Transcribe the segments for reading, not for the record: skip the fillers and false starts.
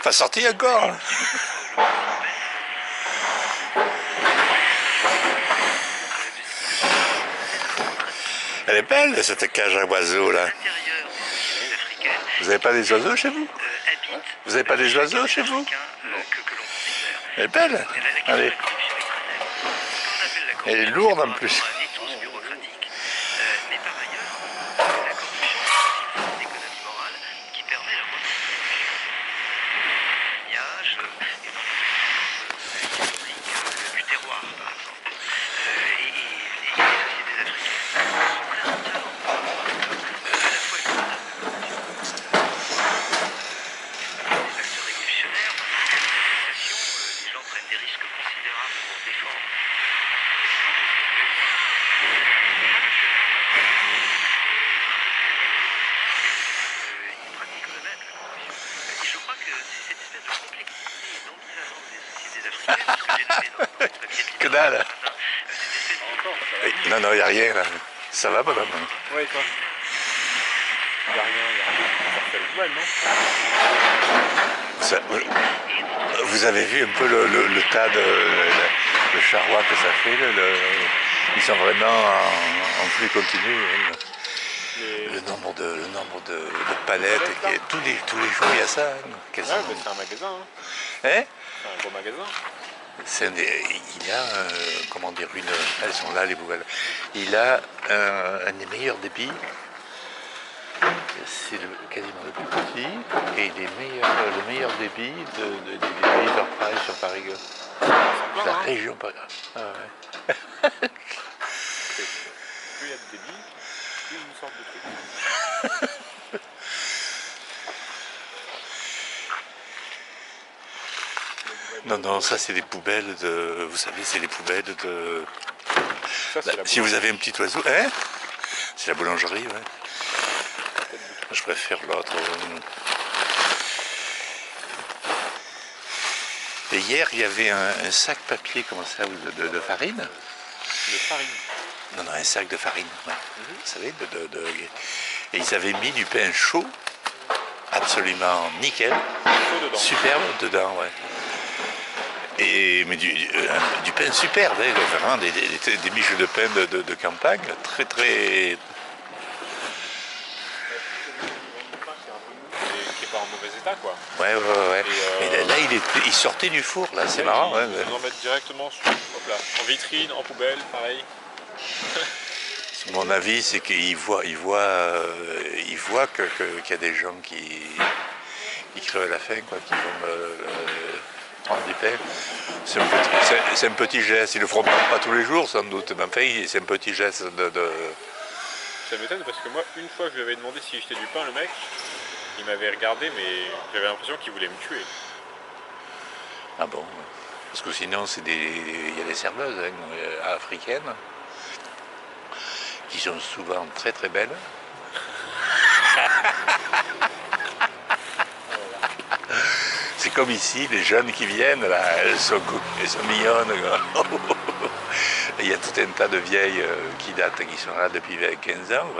Pas sorti encore. Elle est belle cette cage à oiseaux là. Vous n'avez pas des oiseaux chez vous? Vous n'avez pas des oiseaux chez vous? Elle est belle. Allez. Elle est lourde en plus. Que dalle. Non, non, il n'y a rien là. Ça va, madame? Ouais, toi. Il n'y a rien, il n'y a rien. Ça fait le non? Vous avez vu un peu le tas de charrois que ça fait ils sont vraiment en flux continu. Le nombre de palettes, et tous les jours il y a ça. Ouais, c'est un magasin. Hein. Hein? C'est un gros magasin. Il a, comment dire, elles sont là les poubelles. Il a un des meilleurs débits. C'est quasiment le plus petit et le meilleur débit des meilleurs pareils sur Paris. La région Paris. Ah ouais. Plus il y a de débit, plus une sorte de truc. Non, non, ça c'est des poubelles de... Vous savez, c'est les poubelles de... Ça, Bah, si vous avez un petit oiseau... Hein? C'est la boulangerie, ouais. Je préfère l'autre. Et hier, il y avait un sac papier, comment ça, de farine. De farine? Non, non, un sac de farine, ouais. Vous savez, et ils avaient mis du pain chaud, absolument nickel, superbe dedans, ouais. Mais du pain superbe, hein, vraiment des miches de pain de campagne, très très... Qui est pas en mauvais état, quoi. Ouais. Et là, il sortait du four, là, c'est marrant. Ouais, ils en mettent directement sur, hop là, en vitrine, en poubelle, pareil. Mon avis, c'est qu'il voit qu'il y a des gens qui crèvent à la faim, quoi, qui vont prendre du pain. C'est un petit geste. Ils le feront pas tous les jours, sans doute, mais enfin, c'est un petit geste de... Ça m'étonne parce que moi, une fois, je lui avais demandé si j'étais du pain, le mec, il m'avait regardé, mais j'avais l'impression qu'il voulait me tuer. Ah bon? Parce que sinon, il y a des serveuses africaines qui sont souvent très très belles. C'est comme ici, les jeunes qui viennent, là, elles sont mignonnes. Il y a tout un tas de vieilles qui sont là depuis 15 ans,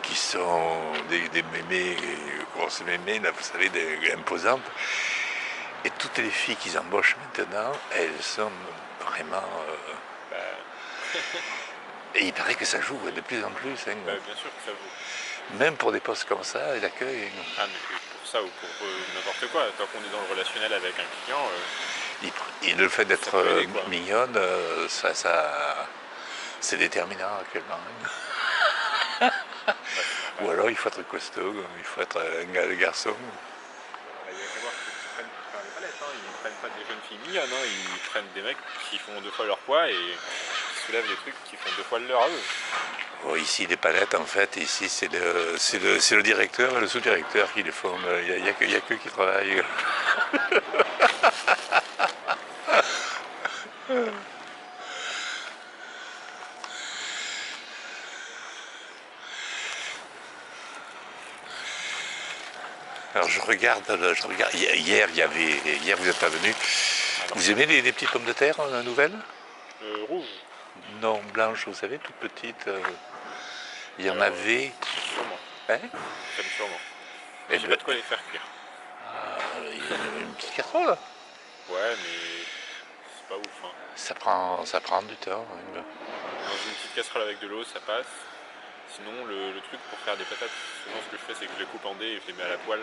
qui sont des mémés, grosses mémés, là, vous savez, imposantes. Et toutes les filles qu'ils embauchent maintenant, elles sont vraiment... Et il paraît que ça joue de plus en plus. Hein. Bien sûr que ça joue. Même pour des postes comme ça, l'accueil... Ah, mais pour ça ou pour n'importe quoi, tant qu'on est dans le relationnel avec un client... Et le fait d'être mignonne, c'est déterminant actuellement. Hein. Ou alors il faut être costaud, il faut être un garçon. Il y a qu'à voir qu'ils prennent pas les palettes, hein. Ils ne prennent pas des jeunes filles mignonnes, hein. Ils prennent des mecs qui font 2 fois leur poids et qui soulèvent des trucs qui font 2 fois leur à eux. Oh, ici les palettes en fait, ici c'est le directeur et le sous-directeur qui les font, il n'y a qu'eux qui travaillent. Alors je regarde, hier vous n'êtes pas venu. Vous aimez les petites pommes de terre nouvelles? Rouge. Non, blanches, vous savez, toutes petites. Il y en avait... Sûrement. Hein? Sûrement. Et Je sais ben, pas de quoi les faire cuire. il y a une petite casserole. Ouais, mais c'est pas ouf. Hein. Ça prend du temps. Hein. Dans une petite casserole avec de l'eau, ça passe. Sinon, le truc pour faire des patates, souvent ce que je fais, c'est que je les coupe en dés et je les mets à la poêle.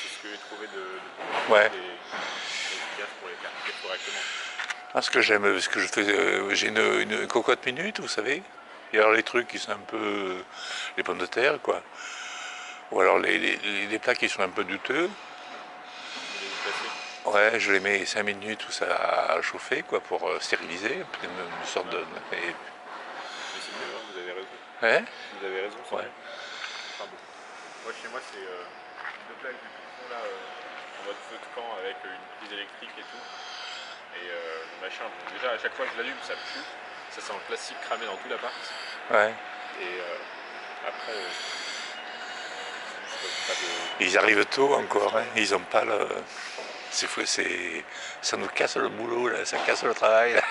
C'est ce que j'ai trouvé de plus Ouais. rapide et efficace pour les faire cuire correctement. Ah, ce que j'aime, ce que je fais, j'ai une cocotte minute, vous savez. Et alors les trucs qui sont un peu les pommes de terre, quoi. Ou alors les plats qui sont un peu douteux. Je les déplacer. Ouais, je les mets 5 minutes où ça a chauffé, quoi, pour stériliser, une sorte de. Mais c'est mieux, hein, vous avez raison. Ouais, Vous avez raison, c'est ouais. mieux. Enfin bon. Moi, chez moi, c'est deux plaques de cuisson là, en mode feu de camp avec une prise électrique et tout. Et le machin, bon, déjà, à chaque fois que je l'allume, ça pue. Ça sent le plastique cramé dans tout l'appart. Ouais. Et après, pas de. Ils arrivent tôt encore, hein. Ils ont pas le. C'est fou, ça nous casse le boulot, là, ça casse le travail. Là.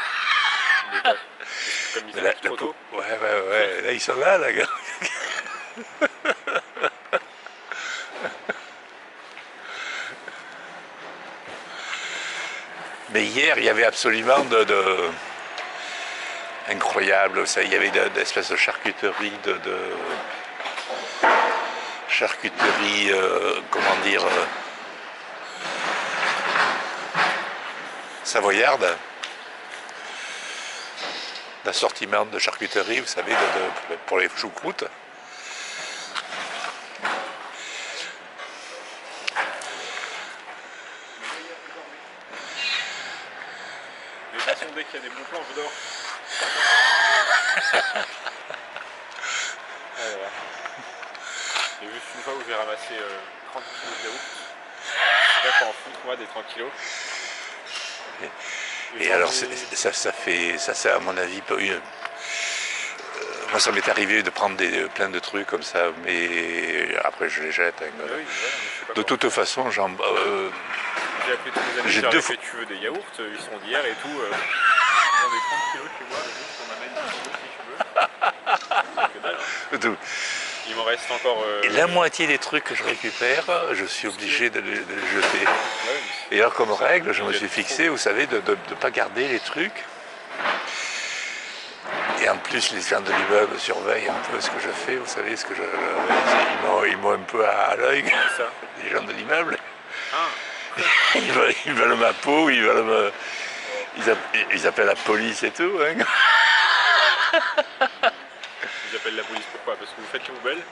Comme ils Mais là, arrivent trop tôt. ouais. Là, ils sont là, gars. Mais hier, il y avait absolument incroyable, ça, il y avait d'espèces de charcuterie, charcuterie, comment dire, savoyarde, d'assortiment de charcuterie, vous savez, pour les choucroutes. De toute façon, dès qu'il y a des bons plans, je dors. Voilà. Il y a juste une fois où j'ai ramassé 30 kilos de yaourt. Je sais pas quoi en foutre, moi, des 30 kilos. Et alors, ça fait, ça c'est à mon avis pas une. Moi, ça m'est arrivé de prendre plein de trucs comme ça, mais après je les jette. Hein, Ah oui, voilà, mais je sais pas de quoi. toute façon, J'ai appelé tous mes amis, j'ai je leur deux ai fois- fait tu veux des yaourts, ils sont d'hier et tout. J'en ai 30 kilos chez moi, le jour qu'on amène 10 kilos si tu veux. Que dalle, hein. de- Il m'en reste encore. et la moitié des trucs que je récupère, je suis obligé de les jeter. Ouais, Et alors, comme règle, je me Il y a suis trop. fixé, vous savez, de ne pas garder les trucs. Et en plus, les gens de l'immeuble surveillent un peu ce que je fais, vous savez, ce que ils m'ont un peu à l'œil, C'est ça. les gens de l'immeuble. Ah, Ils veulent ma peau, ils appellent la police et tout. Hein. ils appellent la police pourquoi? Parce que vous faites les poubelles.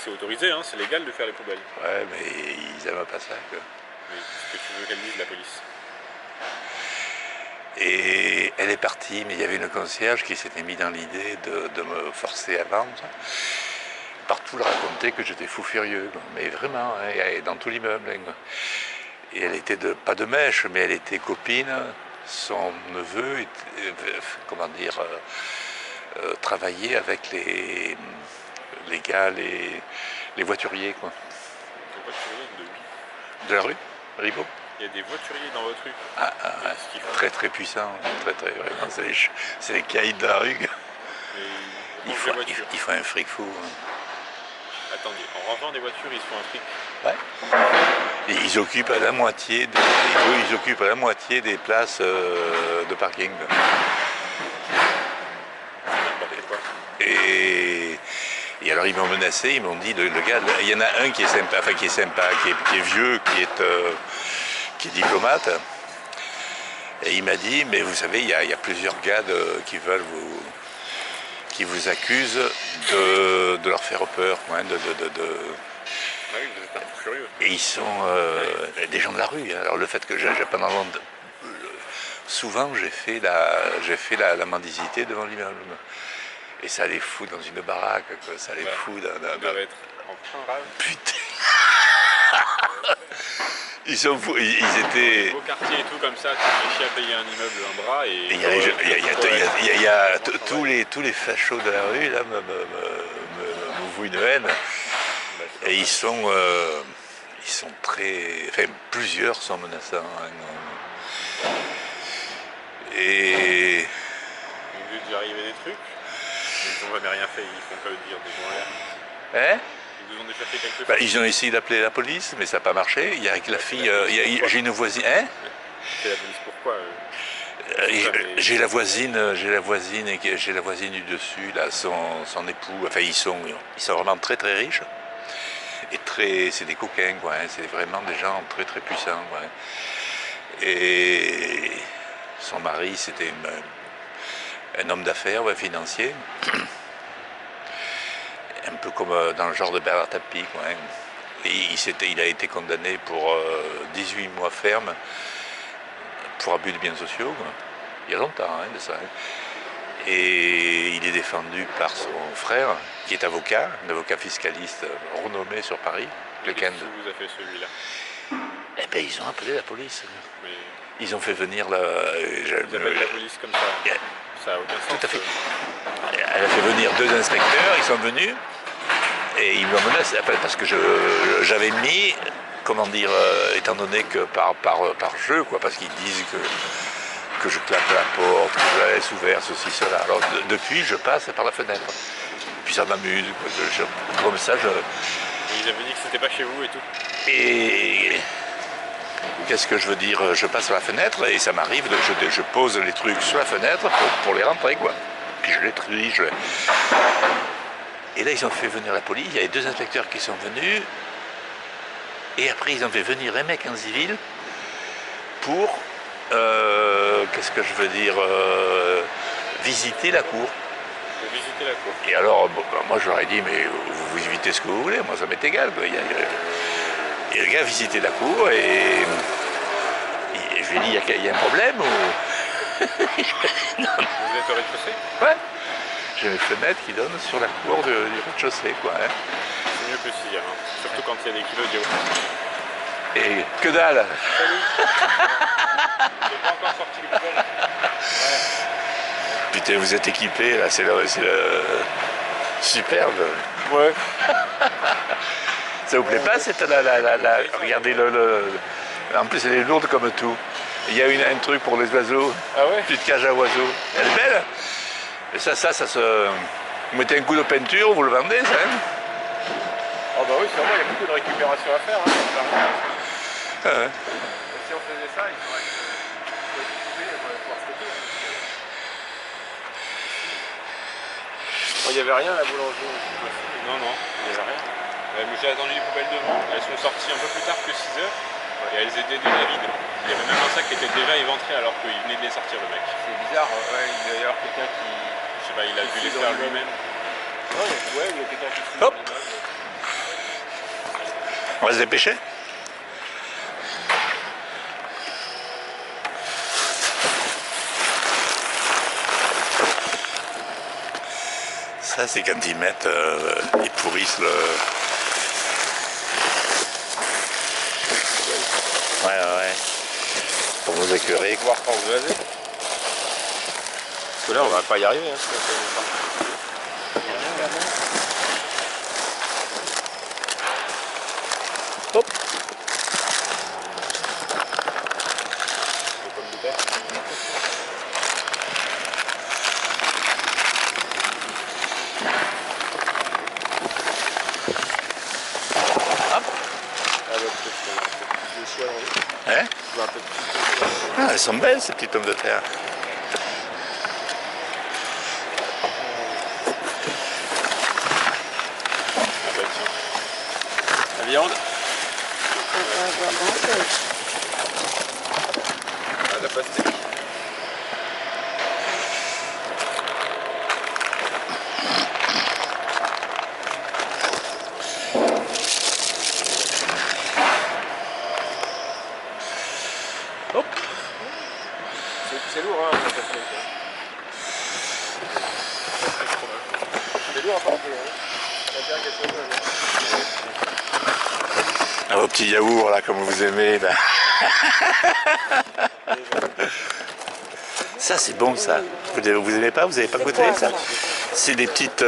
C'est autorisé, hein, c'est légal de faire les poubelles. Ouais, mais ils aiment pas ça. Quoi. Mais qu'est-ce que tu veux qu'elle dise, la police? Et elle est partie, mais il y avait une concierge qui s'était mis dans l'idée de me forcer à vendre. Partout, elle racontait que j'étais fou furieux, quoi. Mais vraiment, hein, et dans tout l'immeuble. Hein. Et elle était pas de mèche, mais elle était copine. Son neveu, comment dire, travaillait avec les gars, les voituriers, quoi. Les voituriers de lui. De la rue, Ribot. Il y a des voituriers dans votre rue. Ouais, très très puissant, vraiment, c'est les caïds de la rue. Mais Ils ils font, des voitures. ils font un fric fou. Hein. Attendez, en rangeant des voitures, ils se font un fric. Ouais. Et ils occupent la moitié des places de parking. N'importe quoi. Et alors ils m'ont menacé, ils m'ont dit, le gars, il y en a un qui est sympa, enfin qui est vieux, qui est diplomate. Et il m'a dit, mais vous savez, il y a plusieurs gars qui vous accusent de leur faire peur, hein, Ah oui, vous êtes un peu curieux. Et ils sont des gens de la rue. Hein. Alors le fait que pendant longtemps, souvent j'ai fait la mendicité devant l'immeuble. Et ça les fout dans une baraque, quoi. Ça les fout dans. Ils doivent être en plein rave. Putain. Ils sont fous. Ils étaient. Beau quartier et tout comme ça, tu réussis à payer un immeuble, un bras et. Il y a tous les fachos de la rue là me vouent une haine. Et ils sont très. Enfin, plusieurs sont menaçants. Hein. Et. Il est dû arriver des trucs, mais ils n'ont jamais rien fait, ils font que dire des gens en l'air. Hein? Ils vous ont déjà fait quelque chose? Bah, ils ont essayé d'appeler la police, mais ça n'a pas marché. Il y a avec la fille, j'ai une voisine. Hein? C'est la police, pourquoi J'ai la voisine, j'ai la voisine du dessus, là, son époux. Enfin, ils sont vraiment très très riches et c'est des coquins, quoi. Hein, c'est vraiment des gens très très puissants, quoi. Et son mari, c'était un homme d'affaires, ouais, financier, un peu comme dans le genre de Bernard Tapie, quoi. Hein. Et il a été condamné pour 18 mois ferme pour abus de biens sociaux, quoi. Il y a longtemps, hein, de ça. Hein. Et il est défendu par son frère, qui est avocat, un avocat fiscaliste renommé sur Paris. Qu'est-ce qui vous a fait celui-là? Eh bien, ils ont appelé la police. Mais Ils ont fait venir la... ils appellent la police comme ça. Ça n'a aucun sens. Tout à fait. Elle a fait venir 2 inspecteurs, ils sont venus, et ils m'ont menacé, parce que j'avais mis, comment dire, étant donné que par jeu, quoi, parce qu'ils disent que je claque la porte, que je la laisse ouverte, ceci, cela. Alors depuis, je passe par la fenêtre. Puis ça m'amuse, comme ça, Ils avaient dit que c'était pas chez vous et tout. Et qu'est-ce que je veux dire? Je passe par la fenêtre et ça m'arrive, je pose les trucs sur la fenêtre pour les rentrer, quoi. Puis je les trie, Et là, ils ont fait venir la police, il y avait 2 inspecteurs qui sont venus, et après, ils ont fait venir un mec en civil pour, qu'est-ce que je veux dire, visiter la cour. Pour visiter la cour. Et alors, moi, je leur ai dit, mais vous visitez ce que vous voulez, moi, ça m'est égal, quoi. Et le gars a visité la cour, et je lui ai dit, il y a un problème ou... Vous êtes au rez-de-chaussée? Ouais. J'ai une fenêtre qui donne sur la cour du rez-de-chaussée, quoi. Hein. C'est mieux que si, hein. Surtout quand il y a des kilos de yaourt. Et que dalle. Salut. J'ai pas encore sorti le poubelle. Ouais. Putain, vous êtes équipés, là, c'est superbe. Ouais. Ça vous plaît pas, regardez En plus, elle est lourde comme tout. Il y a un truc pour les oiseaux. Ah ouais? Petite cage à oiseaux. Elle est belle. Et ça se... Vous mettez un coup de peinture, vous le vendez, ça, hein? Ah bah oui, sûrement, il y a beaucoup de récupération à faire, hein. Ah ouais. Si on faisait ça, il faudrait couper, on va pouvoir stocker. Il n'y avait rien à la boulangerie. Non, non, il n'y avait rien. Mais j'ai attendu les poubelles devant. Elles sont sorties un peu plus tard que 6 heures. Et elles étaient déjà vides. Il y avait même un sac qui était déjà éventré alors qu'il venait de les sortir, le mec. C'est bizarre, ouais, il doit y avoir quelqu'un qui... Je sais pas, il a dû les faire lui-même. Ouais, il y a quelqu'un qui fouille. Hop. On va se dépêcher. Ça, c'est quand ils mettent, ils pourrissent le... Ouais. Pour nous écœurer. Voir quand vous avez. Parce que là, on va pas y arriver. Hein, Hop. les pommes de terre. Hop. Ah ouais, peut-être le choix, oui. Hein? Je vois un peu de plus. Ah, elles sont belles, ces petites pommes de terre. Ah bah tiens. La viande. Ah, la pastèque. Hop. C'est lourd, hein, la pastèque. C'est lourd à porter, hein. Ça tient quelque chose, Ah, vos petits yaourts, là, comme vous aimez, là. Ça, c'est bon, ça. Vous aimez pas? Vous avez pas goûté, ça? C'est des petites...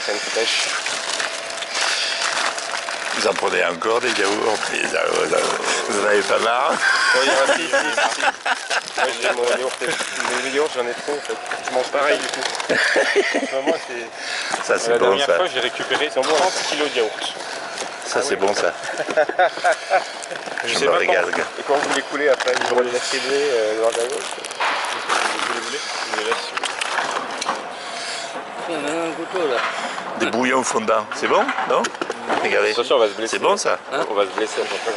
crème fraîche. Vous en prenez encore des yaourts, vous en avez pas marre? Oh, il y a si. Moi j'ai mon yaourt, les yaourts j'en ai trop en fait. Je mange pareil du coup. Moi c'est. Ça c'est La bon dernière ça. fois j'ai récupéré 30 kg de yaourt. Ça c'est bon ça. Je Je sais me pas régale. Et quand vous les coulez après, vous les distribuez dans la yaourt. Vous les voulez? Je vous les laisse si vous voulez. Il y en a un couteau là. Des bouillons fondants, c'est bon? Non? Regardez. Attention, on va se blesser. C'est bon ça? On va se blesser attention.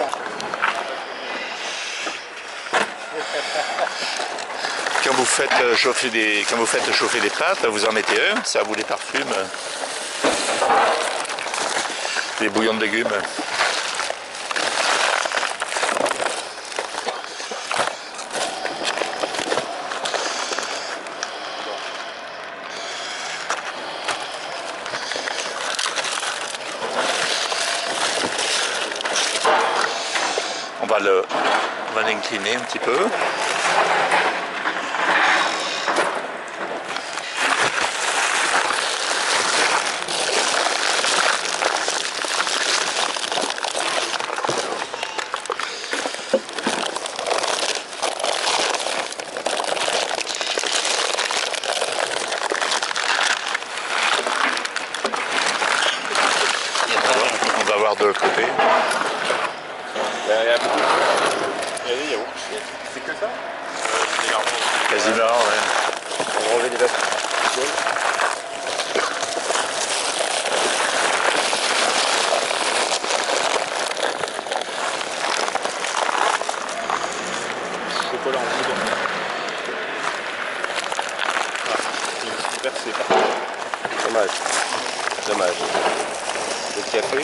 Quand vous faites chauffer des pâtes, vous en mettez un, ça vous les parfume. Des bouillons de légumes. On va l'incliner un petit peu. On va voir de l'autre côté. Il y a des yaourts. C'est que ça? Quasiment, ouais. On va enlever les vaches. Chocolat en poudre. Ah, c'est une super percée. Dommage. Dommage. Le café.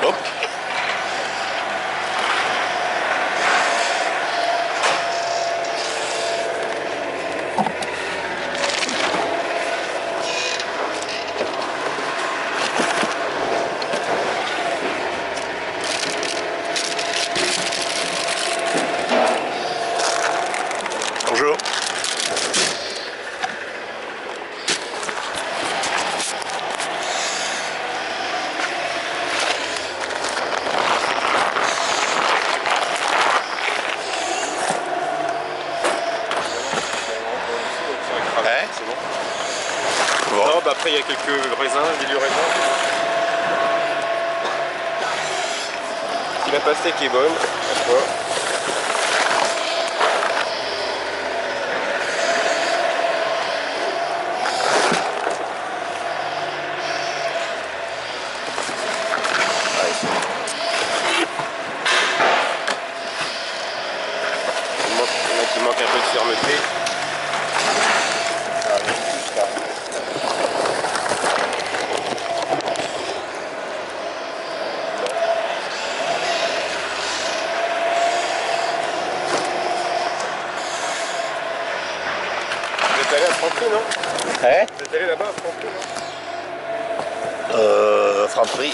Hop. Bonjour. Ouais. C'est bon. Bon. Non, bah après il y a quelques raisins, des raisins. Si la pastèque est bonne, à toi. Il manque un peu de fermeté. Vous êtes allé à Franprix, non? Hein? Vous êtes allé là-bas à Franprix, non? Franprix,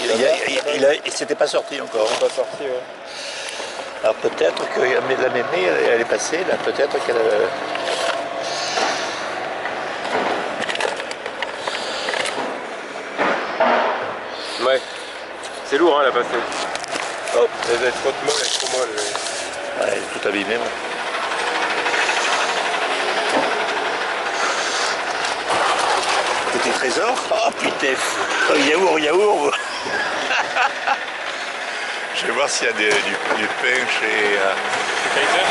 il s'était pas sorti encore. On n'est pas sorti, ouais. Alors peut-être que la mémé, elle est passée, là, peut-être qu'elle... Ouais. C'est lourd, hein, la pastèque. Oh, elle doit être trop molle, elle est trop molle. elle est tout abîmée. Ouais. Petit trésor. Oh putain, oh, yaourt. Je vais voir s'il y a du pain chez... Kaiser?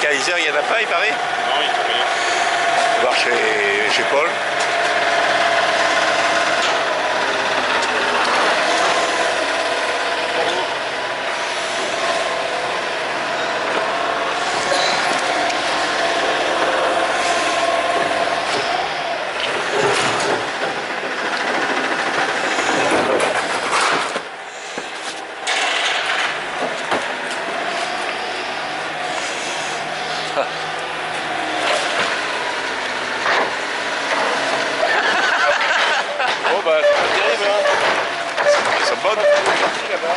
Kaiser, il n'y en a pas, il paraît. Non, il faut rien. Je vais voir chez Paul. Bon bah, c'est pas terrible, hein. Ils sont bonnes. Là-bas.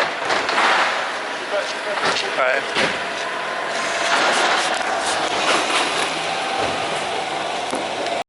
Je sais Ouais.